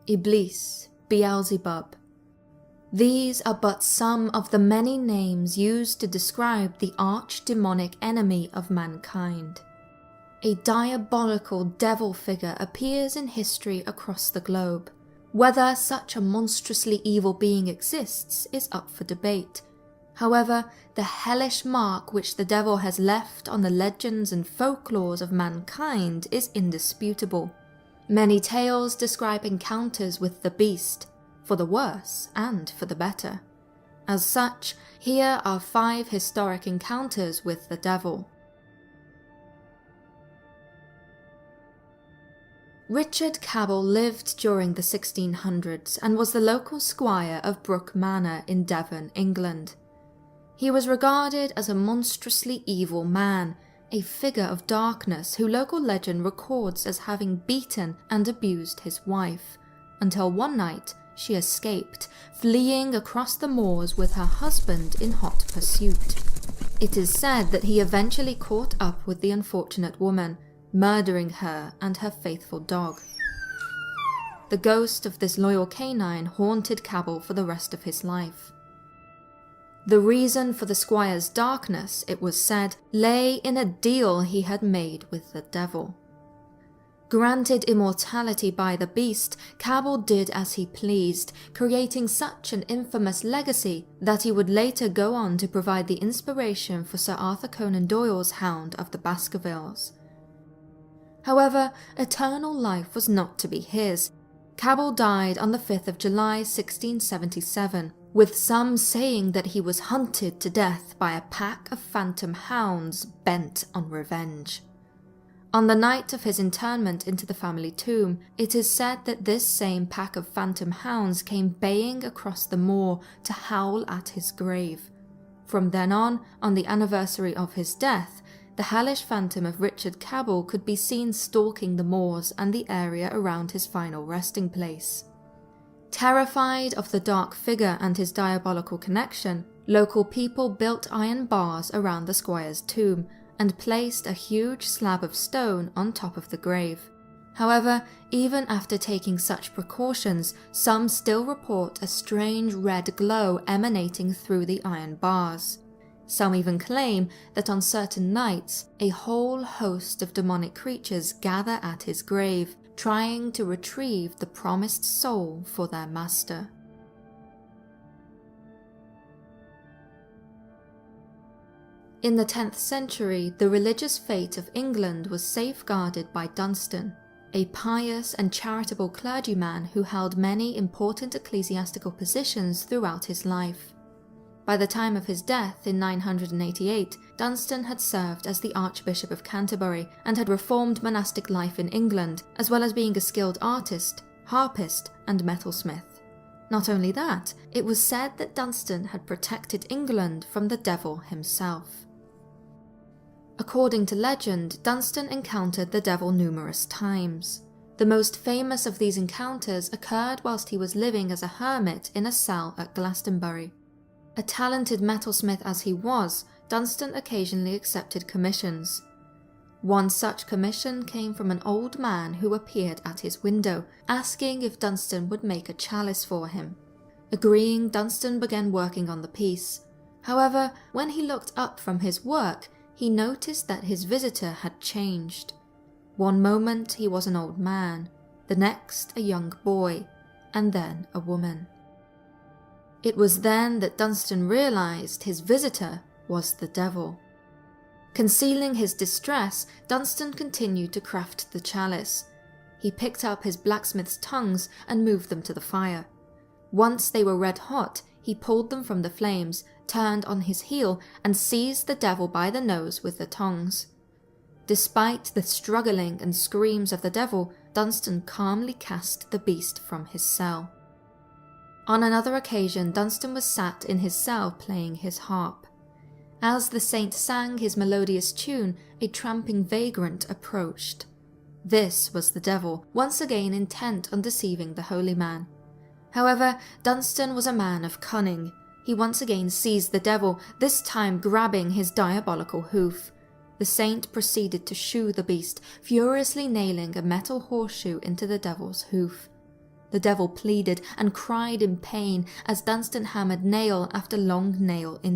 Iblis, Beelzebub. These are but some of the many names used to describe the arch-demonic enemy of mankind. A diabolical devil figure appears in history across the globe. Whether such a monstrously evil being exists is up for debate. However, the hellish mark which the devil has left on the legends and folklores of mankind is indisputable. Many tales describe encounters with the beast, for the worse and for the better. As such, here are 5 historic encounters with the devil. Richard Cabell lived during the 1600s and was the local squire of Brooke Manor in Devon, England. He was regarded as a monstrously evil man, a figure of darkness who local legend records as having beaten and abused his wife, until one night she escaped, fleeing across the moors with her husband in hot pursuit. It is said that he eventually caught up with the unfortunate woman, murdering her and her faithful dog. The ghost of this loyal canine haunted Cabell for the rest of his life. The reason for the squire's darkness, it was said, lay in a deal he had made with the devil. Granted immortality by the beast, Cabell did as he pleased, creating such an infamous legacy that he would later go on to provide the inspiration for Sir Arthur Conan Doyle's Hound of the Baskervilles. However, eternal life was not to be his. Cabell died on the 5th of July 1677, with some saying that he was hunted to death by a pack of phantom hounds bent on revenge. On the night of his interment into the family tomb, it is said that this same pack of phantom hounds came baying across the moor to howl at his grave. From then on the anniversary of his death, the hellish phantom of Richard Cabell could be seen stalking the moors and the area around his final resting place. Terrified of the dark figure and his diabolical connection, local people built iron bars around the squire's tomb and placed a huge slab of stone on top of the grave. However, even after taking such precautions, some still report a strange red glow emanating through the iron bars. Some even claim that on certain nights, a whole host of demonic creatures gather at his grave, trying to retrieve the promised soul for their master. In the 10th century, the religious fate of England was safeguarded by Dunstan, a pious and charitable clergyman who held many important ecclesiastical positions throughout his life. By the time of his death in 988, Dunstan had served as the Archbishop of Canterbury and had reformed monastic life in England, as well as being a skilled artist, harpist, and metalsmith. Not only that, it was said that Dunstan had protected England from the devil himself. According to legend, Dunstan encountered the devil numerous times. The most famous of these encounters occurred whilst he was living as a hermit in a cell at Glastonbury. A talented metalsmith as he was, Dunstan occasionally accepted commissions. One such commission came from an old man who appeared at his window, asking if Dunstan would make a chalice for him. Agreeing, Dunstan began working on the piece. However, when he looked up from his work, he noticed that his visitor had changed. One moment he was an old man, the next a young boy, and then a woman. It was then that Dunstan realised his visitor was the devil. Concealing his distress, Dunstan continued to craft the chalice. He picked up his blacksmith's tongs and moved them to the fire. Once they were red hot, he pulled them from the flames, turned on his heel, and seized the devil by the nose with the tongs. Despite the struggling and screams of the devil, Dunstan calmly cast the beast from his cell. On another occasion, Dunstan was sat in his cell playing his harp. As the saint sang his melodious tune, a tramping vagrant approached. This was the devil, once again intent on deceiving the holy man. However, Dunstan was a man of cunning. He once again seized the devil, this time grabbing his diabolical hoof. The saint proceeded to shoe the beast, furiously nailing a metal horseshoe into the devil's hoof. the devil pleaded and cried in pain as Dunstan hammered nail after long nail into